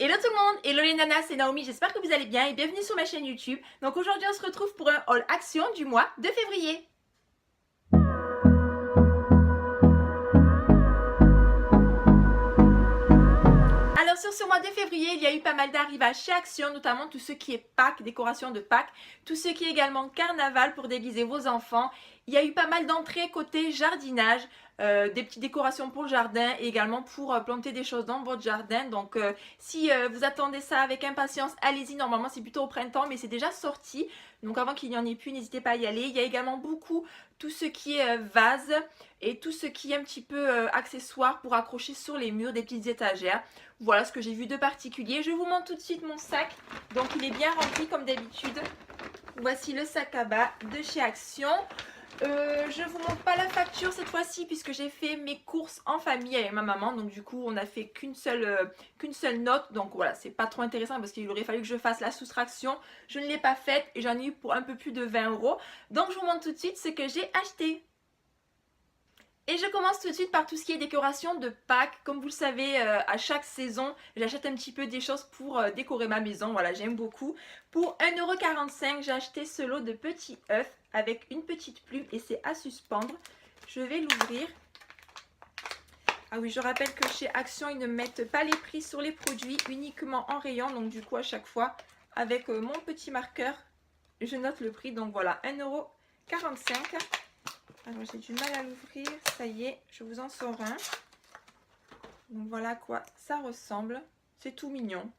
Hello tout le monde, hello les nanas, c'est Naomi, j'espère que vous allez bien et bienvenue sur ma chaîne YouTube. Donc aujourd'hui on se retrouve pour un haul action du mois de février. Alors sur ce mois de février, il y a eu pas mal d'arrivages chez Action, notamment tout ce qui est Pâques, décoration de Pâques, tout ce qui est également carnaval pour déguiser vos enfants. Il y a eu pas mal d'entrées côté jardinage, des petites décorations pour le jardin et également pour planter des choses dans votre jardin. Donc si vous attendez ça avec impatience, allez-y. Normalement c'est plutôt au printemps mais c'est déjà sorti. Donc avant qu'il n'y en ait plus, n'hésitez pas à y aller. Il y a également beaucoup tout ce qui est vase et tout ce qui est un petit peu accessoire pour accrocher sur les murs des petites étagères. Voilà ce que j'ai vu de particulier. Je vous montre tout de suite mon sac. Donc il est bien rempli comme d'habitude. Voici le sac à bas de chez Action. Je vous montre pas la facture cette fois-ci puisque j'ai fait mes courses en famille avec ma maman. Donc du coup on a fait qu'une seule note. Donc voilà, c'est pas trop intéressant parce qu'il aurait fallu que je fasse la soustraction. Je ne l'ai pas faite et j'en ai eu pour un peu plus de 20 €. Donc je vous montre tout de suite ce que j'ai acheté. Et je commence tout de suite par tout ce qui est décoration de Pâques. Comme vous le savez, à chaque saison, j'achète un petit peu des choses pour décorer ma maison. Voilà, j'aime beaucoup. Pour 1,45 €, j'ai acheté ce lot de petits œufs avec une petite plume et c'est à suspendre. Je vais l'ouvrir. Ah oui, je rappelle que chez Action, ils ne mettent pas les prix sur les produits, uniquement en rayon. Donc du coup, à chaque fois, avec mon petit marqueur, je note le prix. Donc voilà, 1,45 €. Alors j'ai du mal à l'ouvrir, ça y est, je vous en sors un. Donc voilà à quoi ça ressemble. C'est tout mignon.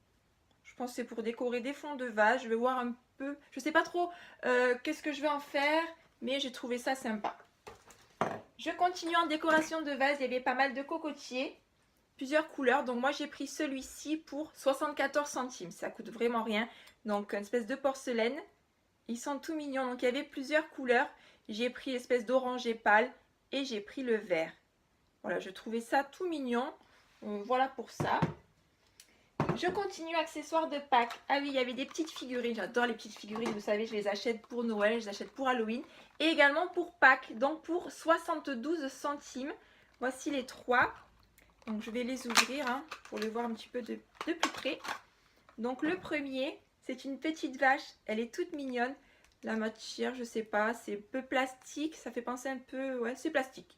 Je pense que c'est pour décorer des fonds de vase. Je vais voir un peu, je sais pas trop qu'est-ce que je vais en faire, mais j'ai trouvé ça sympa. Je continue en décoration de vase, il y avait pas mal de cocotiers, plusieurs couleurs. Donc moi j'ai pris celui-ci pour 74 centimes, ça coûte vraiment rien. Donc une espèce de porcelaine. Ils sont tout mignons, donc il y avait plusieurs couleurs. J'ai pris l'espèce d'oranger pâle et j'ai pris le vert. Voilà, je trouvais ça tout mignon. Voilà pour ça. Je continue accessoires de Pâques. Ah oui, il y avait des petites figurines. J'adore les petites figurines, vous savez, je les achète pour Noël, je les achète pour Halloween. Et également pour Pâques, donc pour 72 centimes. Voici les trois. Donc je vais les ouvrir pour les voir un petit peu de plus près. Donc le premier, c'est une petite vache. Elle est toute mignonne. La matière, je sais pas, c'est peu plastique, ça fait penser un peu, ouais, c'est plastique.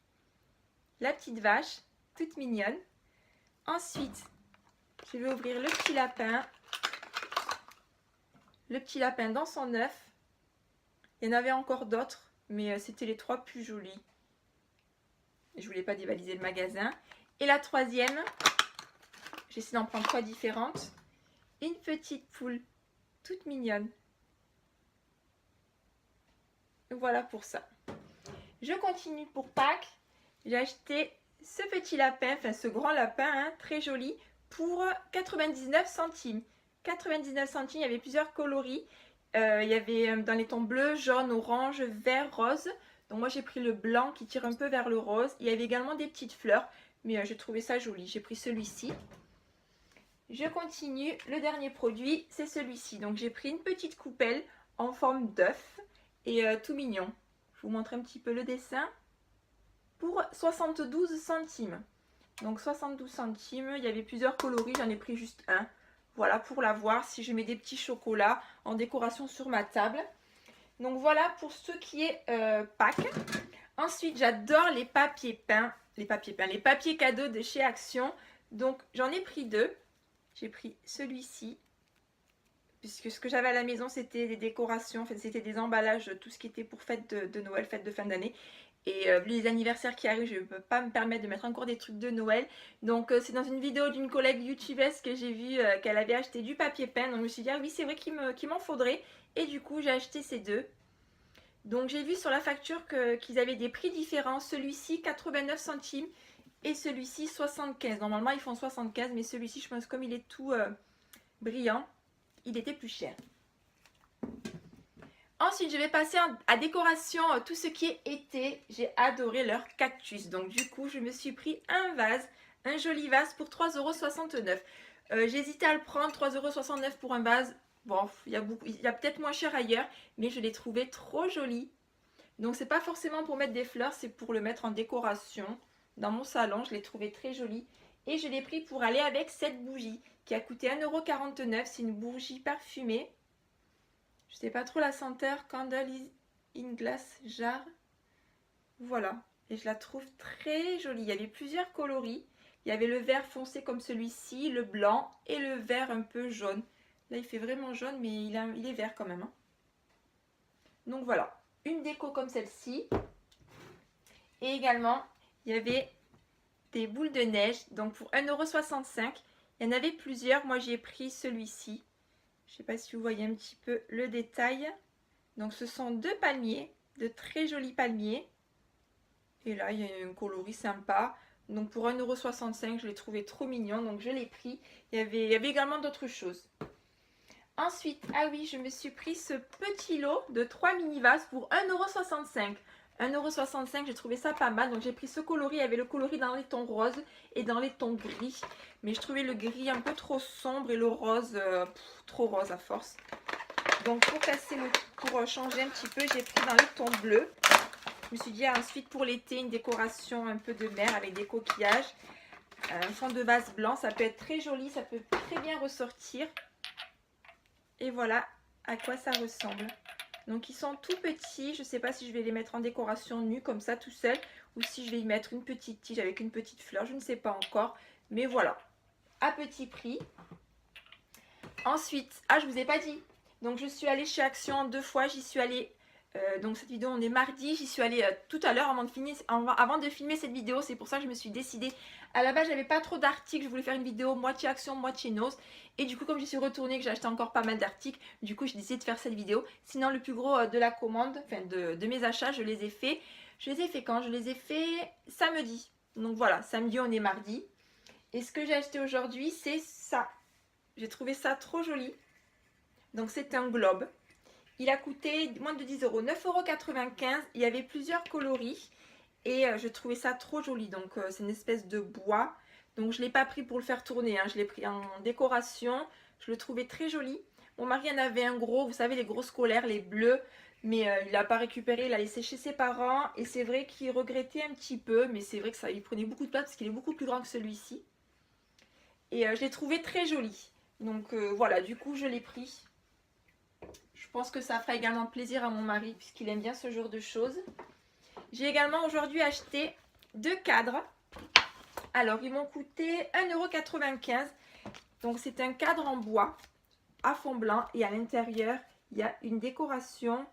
La petite vache, toute mignonne. Ensuite, je vais ouvrir le petit lapin. Le petit lapin dans son œuf. Il y en avait encore d'autres, mais c'était les trois plus jolis. Je voulais pas dévaliser le magasin. Et la troisième, j'essaie d'en prendre trois différentes. Une petite poule, toute mignonne. Voilà pour ça. Je continue pour Pâques. J'ai acheté ce petit lapin, enfin ce grand lapin, très joli, pour 99 centimes. 99 centimes, il y avait plusieurs coloris. Il y avait dans les tons bleu, jaune, orange, vert, rose. Donc moi j'ai pris le blanc qui tire un peu vers le rose. Il y avait également des petites fleurs, mais j'ai trouvé ça joli. J'ai pris celui-ci. Je continue. Le dernier produit, c'est celui-ci. Donc j'ai pris une petite coupelle en forme d'œuf et tout mignon. Je vous montre un petit peu le dessin. Pour 72 centimes. Donc 72 centimes, il y avait plusieurs coloris, j'en ai pris juste un. Voilà pour la voir si je mets des petits chocolats en décoration sur ma table. Donc voilà pour ce qui est Pâques. Ensuite, j'adore les papiers peints, les papiers cadeaux de chez Action. Donc j'en ai pris deux. J'ai pris celui-ci. Puisque ce que j'avais à la maison, c'était des décorations, en fait, c'était des emballages, tout ce qui était pour fête de Noël, fête de fin d'année. Et vu les anniversaires qui arrivent, je ne peux pas me permettre de mettre encore des trucs de Noël. Donc c'est dans une vidéo d'une collègue youtubeuse que j'ai vu qu'elle avait acheté du papier peint. Donc je me suis dit, ah oui, c'est vrai qu'il m'en faudrait. Et du coup, j'ai acheté ces deux. Donc j'ai vu sur la facture qu'ils avaient des prix différents. Celui-ci, 89 centimes et celui-ci, 75. Normalement, ils font 75, mais celui-ci, je pense, comme il est tout brillant, il était plus cher. Ensuite, je vais passer à décoration, tout ce qui est été. J'ai adoré leur cactus. Donc du coup, je me suis pris un vase, un joli vase pour 3,69 €. J'hésitais à le prendre, 3,69 € pour un vase. Bon, il y a peut-être moins cher ailleurs, mais je l'ai trouvé trop joli. Donc c'est pas forcément pour mettre des fleurs, c'est pour le mettre en décoration dans mon salon. Je l'ai trouvé très joli. Et je l'ai pris pour aller avec cette bougie qui a coûté 1,49 €. C'est une bougie parfumée. Je sais pas trop la senteur. Candle in Glass Jar. Voilà. Et je la trouve très jolie. Il y avait plusieurs coloris. Il y avait le vert foncé comme celui-ci, le blanc et le vert un peu jaune. Là, il fait vraiment jaune, mais il est vert quand même, hein. Donc voilà, une déco comme celle-ci. Et également, il y avait des boules de neige. Donc pour 1,65 €, il y en avait plusieurs. Moi, j'ai pris celui-ci. Je ne sais pas si vous voyez un petit peu le détail. Donc ce sont deux palmiers, de très jolis palmiers. Et là, il y a un coloris sympa. Donc pour 1,65 €, je l'ai trouvé trop mignon. Donc je l'ai pris. Il y avait également d'autres choses. Ensuite, ah oui, je me suis pris ce petit lot de 3 mini vases pour 1,65 €. 1,65 €, j'ai trouvé ça pas mal. Donc j'ai pris ce coloris. Il y avait le coloris dans les tons roses et dans les tons gris. Mais je trouvais le gris un peu trop sombre et le rose trop rose à force. Donc pour changer un petit peu, j'ai pris dans les tons bleus. Je me suis dit ensuite pour l'été, une décoration un peu de mer avec des coquillages. Un fond de vase blanc, ça peut être très joli, ça peut très bien ressortir. Et voilà à quoi ça ressemble. Donc ils sont tout petits. Je ne sais pas si je vais les mettre en décoration nue comme ça tout seul. Ou si je vais y mettre une petite tige avec une petite fleur. Je ne sais pas encore. Mais voilà. À petit prix. Ensuite, je ne vous ai pas dit. Donc je suis allée chez Action 2 fois. J'y suis allée. Donc cette vidéo on est mardi. J'y suis allée tout à l'heure avant de filmer cette vidéo. C'est pour ça que je me suis décidée. À la base j'avais pas trop d'articles. Je voulais faire une vidéo moitié Action, moitié Nose. Et du coup comme j'y suis retournée, que j'ai acheté encore pas mal d'articles, du coup j'ai décidé de faire cette vidéo. Sinon le plus gros de la commande, enfin de mes achats, je les ai fait. Je les ai fait quand? Je les ai fait samedi. Donc voilà, samedi on est mardi. Et ce que j'ai acheté aujourd'hui c'est ça. J'ai trouvé ça trop joli. Donc c'est un globe. Il a coûté moins de 10 €, 9,95 €. Il y avait plusieurs coloris. Et je trouvais ça trop joli. Donc c'est une espèce de bois. Donc je ne l'ai pas pris pour le faire tourner, hein. Je l'ai pris en décoration. Je le trouvais très joli. Mon mari en avait un gros, vous savez les gros scolaires, les bleus. Mais il l'a pas récupéré, il l'a laissé chez ses parents. Et c'est vrai qu'il regrettait un petit peu. Mais c'est vrai que ça, il prenait beaucoup de place parce qu'il est beaucoup plus grand que celui-ci. Et je l'ai trouvé très joli. Donc voilà, du coup je l'ai pris. Je pense que ça fera également plaisir à mon mari puisqu'il aime bien ce genre de choses. J'ai également aujourd'hui acheté 2 cadres. Alors, ils m'ont coûté 1,95 €. Donc, c'est un cadre en bois à fond blanc. Et à l'intérieur, il y a une décoration.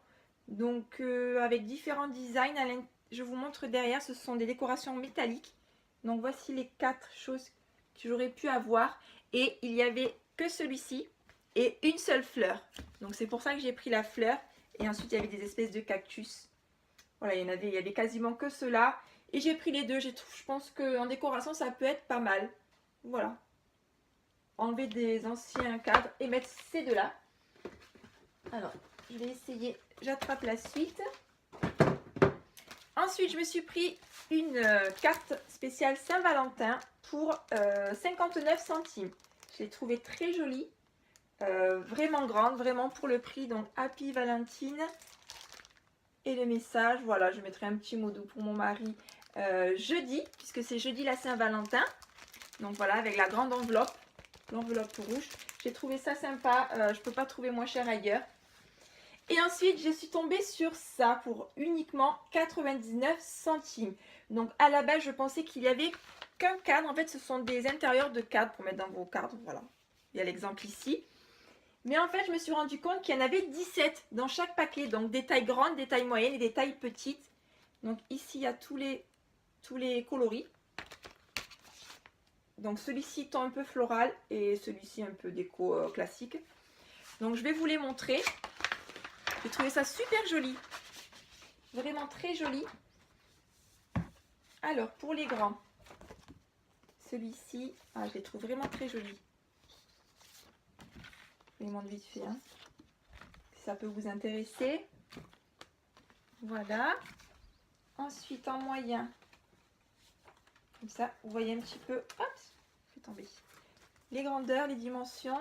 Donc, avec différents designs. Je vous montre derrière, ce sont des décorations métalliques. Donc, voici les 4 choses que j'aurais pu avoir. Et il n'y avait que celui-ci et une seule fleur. Donc, c'est pour ça que j'ai pris la fleur. Et ensuite, il y avait des espèces de cactus. Voilà, il y avait quasiment que cela. Et j'ai pris les deux. Je pense qu'en décoration, ça peut être pas mal. Voilà. Enlever des anciens cadres et mettre ces deux-là. Alors, je vais essayer. J'attrape la suite. Ensuite, je me suis pris une carte spéciale Saint-Valentin pour 59 centimes. Je l'ai trouvée très jolie. Vraiment grande, vraiment pour le prix. Donc, Happy Valentine. Et le message, voilà, je mettrai un petit mot doux pour mon mari jeudi, puisque c'est jeudi la Saint-Valentin. Donc voilà, avec la grande enveloppe, l'enveloppe rouge. J'ai trouvé ça sympa, je ne peux pas trouver moins cher ailleurs. Et ensuite, je suis tombée sur ça pour uniquement 99 centimes. Donc à la base, je pensais qu'il n'y avait qu'un cadre. En fait, ce sont des intérieurs de cadres pour mettre dans vos cadres. Voilà, il y a l'exemple ici. Mais en fait, je me suis rendu compte qu'il y en avait 17 dans chaque paquet. Donc, des tailles grandes, des tailles moyennes et des tailles petites. Donc, ici, il y a tous les coloris. Donc, celui-ci tend un peu floral et celui-ci un peu déco classique. Donc, je vais vous les montrer. J'ai trouvé ça super joli. Vraiment très joli. Alors, pour les grands, celui-ci, je les trouve vraiment très joli. Je les montre vite fait, hein, si ça peut vous intéresser. Voilà. Ensuite, en moyen, comme ça, vous voyez un petit peu, hop, je vais tomber, les grandeurs, les dimensions.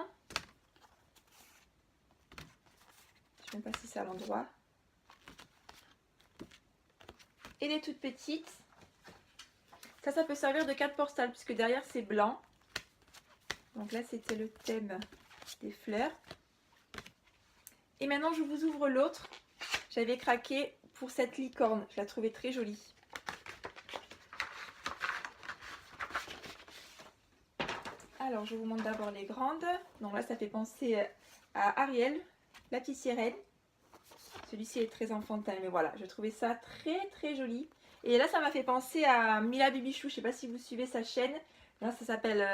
Je ne sais même pas si c'est à l'endroit. Et les toutes petites. Ça peut servir de carte postale puisque derrière c'est blanc. Donc là c'était le thème des fleurs. Et maintenant je vous ouvre l'autre. J'avais craqué pour cette licorne, je la trouvais très jolie. Alors je vous montre d'abord les grandes. Donc là ça fait penser à Ariel, la petite sirène. Celui-ci est très enfantin, mais voilà, je trouvais ça très joli. Et là ça m'a fait penser à Mila Babychou, je sais pas si vous suivez sa chaîne. Là ça s'appelle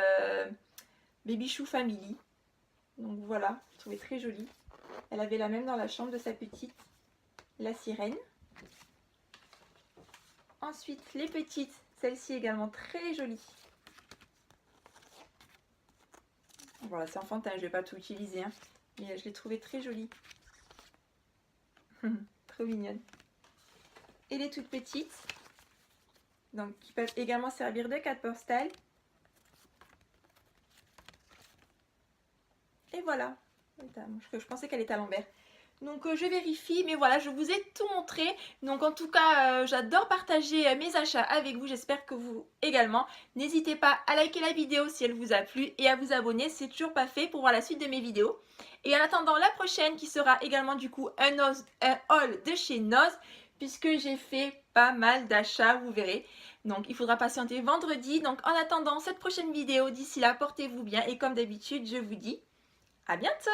Babychou Family. Donc voilà, je trouvais très joli. Elle avait la même dans la chambre de sa petite, la sirène. Ensuite les petites, celle-ci également très jolie. Voilà, c'est enfantin, je ne vais pas tout utiliser, hein, mais je l'ai trouvée très jolie. Trop mignonne. Et les toutes petites, donc qui peuvent également servir de carte postale. Et voilà. Je pensais qu'elle était à l'envers. Donc je vérifie, mais voilà, je vous ai tout montré. Donc en tout cas, j'adore partager mes achats avec vous. J'espère que vous également. N'hésitez pas à liker la vidéo si elle vous a plu et à vous abonner. C'est toujours pas fait pour voir la suite de mes vidéos. Et en attendant la prochaine qui sera également du coup un haul de chez Noz, puisque j'ai fait pas mal d'achats, vous verrez. Donc il faudra patienter vendredi. Donc en attendant cette prochaine vidéo, d'ici là, portez-vous bien. Et comme d'habitude, je vous dis à bientôt!